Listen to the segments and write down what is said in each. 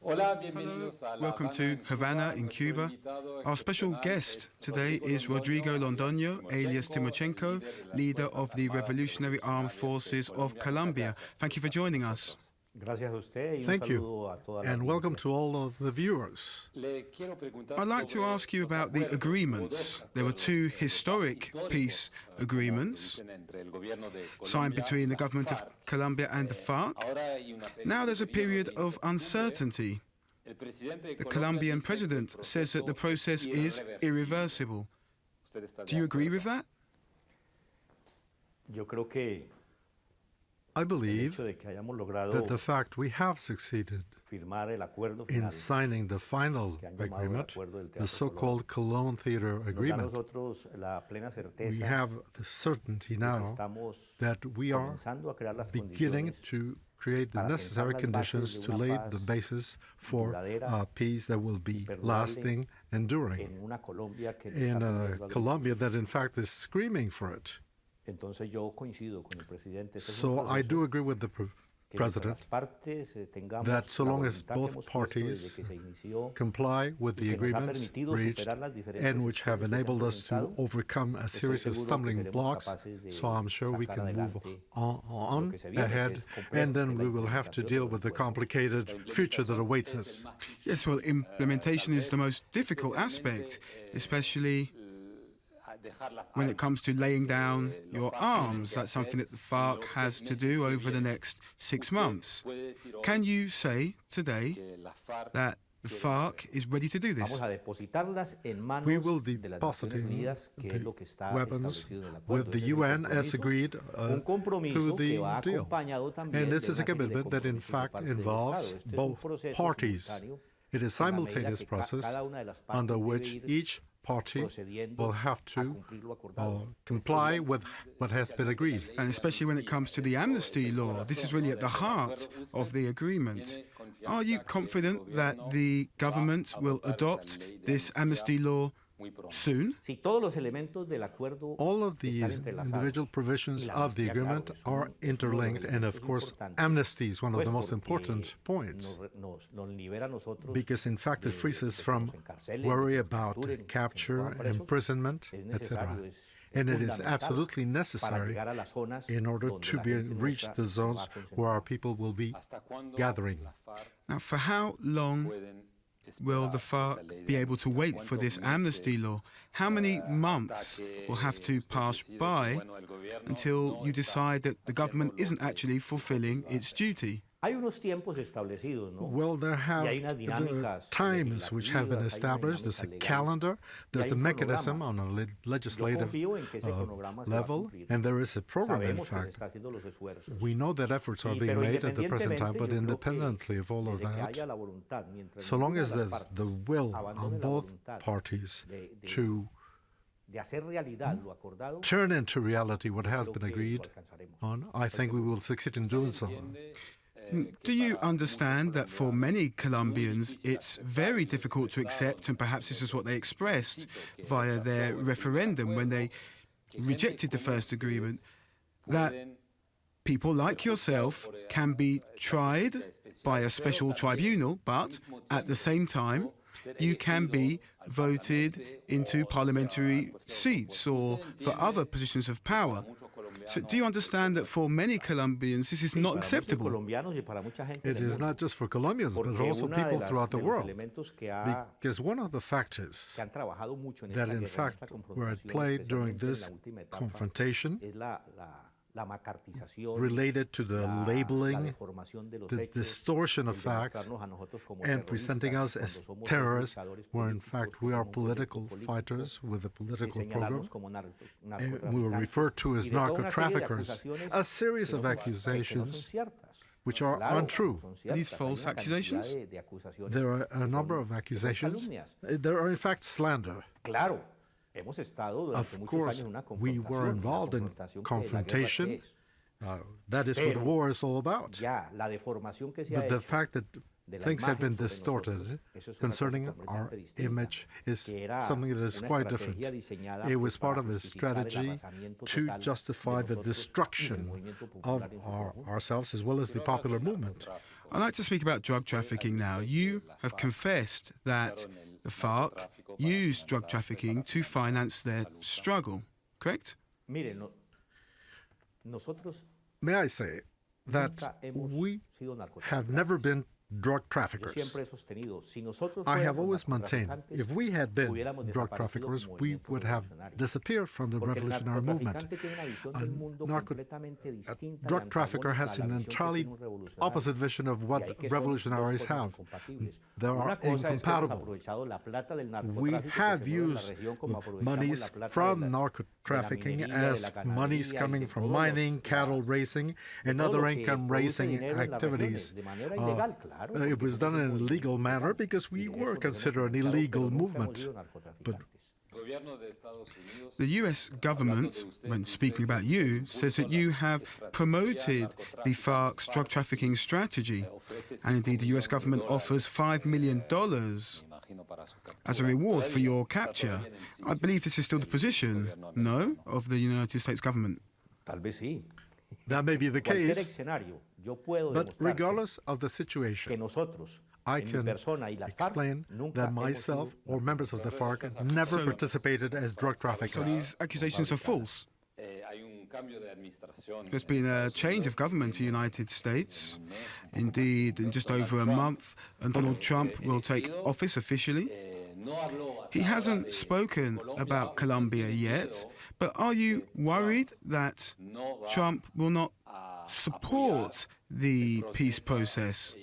Hello, welcome to Havana in Cuba. Our special guest today is Rodrigo Londono, alias Timochenko, leader of the Revolutionary Armed Forces of Colombia. Thank you for joining us. Thank you, and welcome to all of the viewers. I'd like to ask you about the agreements. There were two historic peace agreements signed between the government of Colombia and the FARC. Now there's a period of uncertainty. The Colombian president says that the process is irreversible. Do you agree with that? I believe that the fact we have succeeded in signing the final agreement, the so-called Cologne Theater Agreement, we have the certainty now that we are beginning to create the necessary conditions to lay the basis for peace that will be lasting, enduring, in a Colombia that in fact is screaming for it. So I do agree with the President that so long as both parties comply with the agreements reached and which have enabled us to overcome a series of stumbling blocks, so I'm sure we can move on ahead, and then we will have to deal with the complicated future that awaits us. Yes, well, implementation is the most difficult aspect, especially when it comes to laying down your arms. That's something that the FARC has to do over the next 6 months. Can you say today that the FARC is ready to do this? We will deposit the weapons with the UN as agreed through the deal. And this is a commitment that in fact involves both parties. It is a simultaneous process under which each party will have to comply with what has been agreed. And especially when it comes to the amnesty law, this is really at the heart of the agreement. Are you confident that the government will adopt this amnesty law soon? All of these individual provisions of the agreement are interlinked, and of course amnesty is one of the most important points, because in fact it frees us from worry about capture, imprisonment, etc. And it is absolutely necessary in order to reach the zones where our people will be gathering. Now, for how long will the FARC be able to wait for this amnesty law? How many months will have to pass by until you decide that the government isn't actually fulfilling its duty? Well, there have times which have been established. There's a calendar, there's a mechanism on a legislative level, and there is a program, in fact. We know that efforts are being made at the present time, but independently of all of that, so long as there's the will on both parties to turn into reality what has been agreed on, I think we will succeed in doing so. Do you understand that for many Colombians it's very difficult to accept, and perhaps this is what they expressed via their referendum when they rejected the first agreement, that people like yourself can be tried by a special tribunal, but at the same time you can be voted into parliamentary seats or for other positions of power? So do you understand that for many Colombians this is not acceptable? It is not just for Colombians, but also people throughout the world. Because one of the factors that in fact were at play during this confrontation related to the labeling, the distortion of facts, and presenting us as terrorists, where in fact we are political fighters with a political program, and we were referred to as narco-traffickers. A series of accusations which are untrue. These false accusations? There are a number of accusations. There are in fact slander. Of course, we were involved in confrontation. That is what the war is all about. But the fact that things have been distorted concerning our image is something that is quite different. It was part of a strategy to justify the destruction of ourselves as well as the popular movement. I'd like to speak about drug trafficking now. You have confessed that the FARC used drug trafficking to finance their struggle, correct? May I say that we have never been drug traffickers. I have always maintained if we had been drug traffickers, we would have disappeared from the revolutionary movement. A drug trafficker has an entirely opposite vision of what revolutionaries have. They are incompatible. We have used monies from narco trafficking as monies coming from mining, cattle raising, and other income-raising activities. It was done in a legal manner because we were considered an illegal movement. But the US government, when speaking about you, says that you have promoted the FARC's drug trafficking strategy. And indeed, the US government offers $5 million as a reward for your capture. I believe this is still the position, no, of the United States government? That may be the case, but regardless of the situation, I can explain that myself or members of the FARC never participated as drug traffickers. So these accusations are false? There's been a change of government in the United States. Indeed, in just over a month, and Donald Trump will take office officially. He hasn't spoken about Colombia yet, but are you worried that Trump will not support the peace process?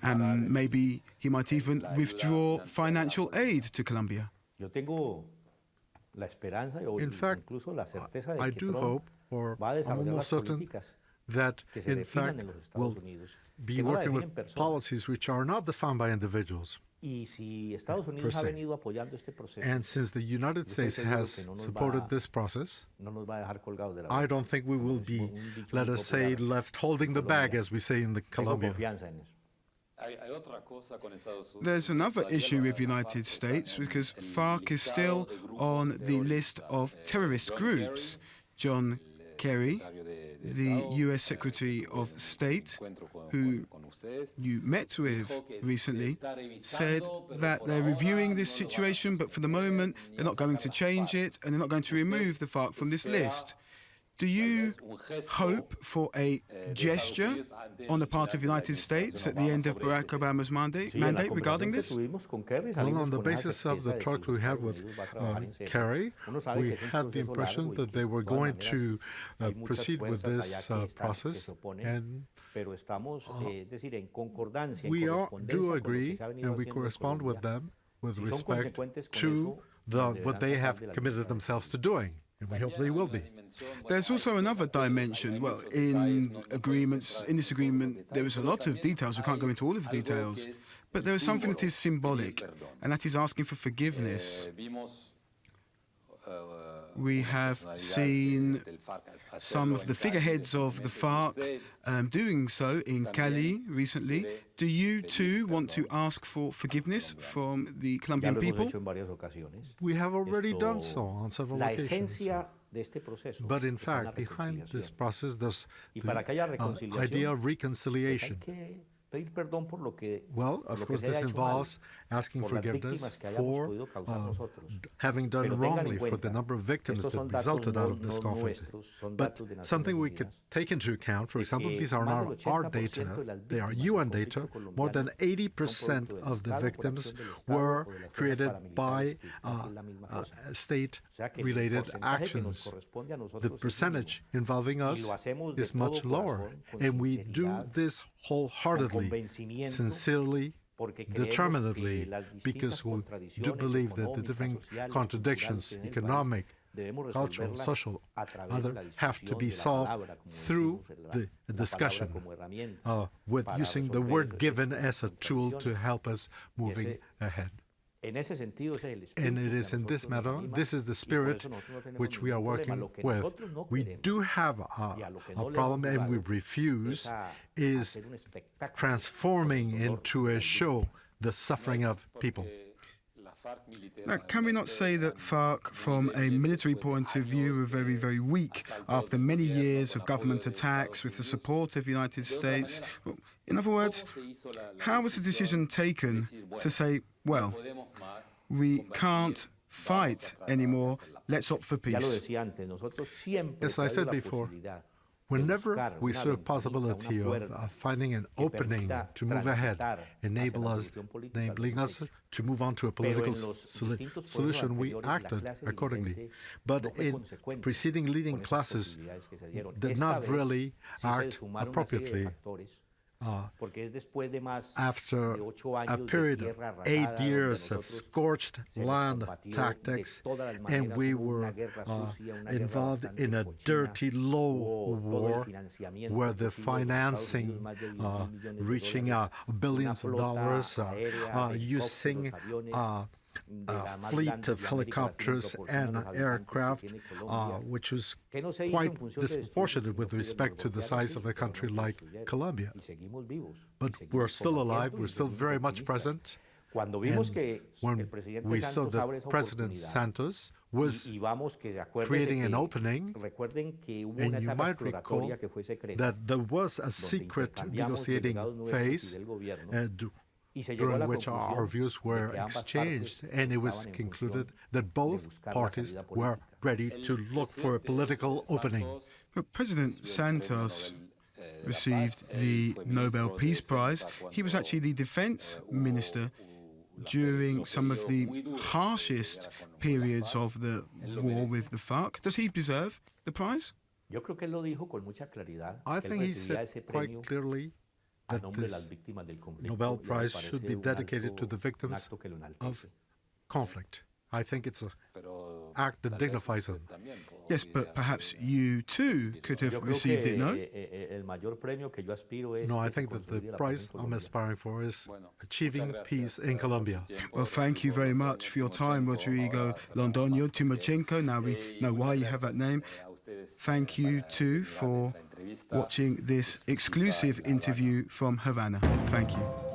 And maybe he might even withdraw financial aid to Colombia? In fact, I do hope, or I'm almost certain, that in fact we'll be working with policies which are not defined by individuals. Per se. And since the United States has supported this process, I don't think we will be, let us say, left holding the bag, as we say in the Colombia. There's another issue with the United States because FARC is still on the list of terrorist groups. John Kerry, the U.S. Secretary of State, who you met with recently, said that they're reviewing this situation, but for the moment they're not going to change it and they're not going to remove the FARC from this list. Do you hope for a gesture on the part of the United States at the end of Barack Obama's mandate regarding this? Well, on the basis of the talk we had with Kerry, we had the impression that they were going to proceed with this process, and we do agree and we correspond with them with respect to what they have committed themselves to doing. And we hope they will be. There's also another dimension. Well, in this agreement, there is a lot of details. We can't go into all of the details. But there is something that is symbolic, and that is asking for forgiveness. We have seen some of the figureheads of the FARC doing so in Cali recently. Do you too want to ask for forgiveness from the Colombian people? We have already done so on several occasions. But in fact, behind this process, there's the idea of reconciliation. Well, of course, this involves asking forgiveness for having done wrongly for the number of victims that resulted out of this conflict. But something we could take into account, for example, these are not our data, they are UN data. More than 80% of the victims were created by state-related actions. The percentage involving us is much lower, and we do this wholeheartedly, sincerely, determinedly, because we do believe that the different contradictions, economic, cultural, social, other, have to be solved through the discussion, with using the word given as a tool to help us moving ahead. And it is in this matter, this is the spirit which we are working with. We do have a problem, and we refuse is transforming into a show the suffering of people. Now, can we not say that FARC, from a military point of view, are very, very weak after many years of government attacks with the support of the United States? Well, In other words, how was the decision taken to say, well, we can't fight anymore, let's opt for peace? As I said before, whenever we saw a possibility of finding an opening to move ahead, enabling us to move on to a political solution, we acted accordingly. But in preceding leading classes did not really act appropriately. After a period of 8 years of scorched land tactics, and we were involved in a dirty law war where the financing reaching billions of dollars, using a fleet of helicopters and aircraft, which was quite disproportionate with respect to the size of a country like Colombia. But we're still alive, we're still very much present. And when we saw that President Santos was creating an opening, and you might recall that there was a secret negotiating phase during which our views were exchanged, and it was concluded that both parties were ready to look for a political opening. But President Santos received the Nobel Peace Prize. He was actually the defense minister during some of the harshest periods of the war with the FARC. Does he deserve the prize? I think he said quite clearly that this Nobel Prize should be dedicated to the victims of conflict. I think it's an act that dignifies them. Yes, but perhaps you too could have received it, no? No, I think that the prize I'm aspiring for is achieving peace in Colombia. Well, thank you very much for your time, Rodrigo Londono. Timochenko, now we know why you have that name. Thank you too for watching this exclusive interview from Havana. Thank you.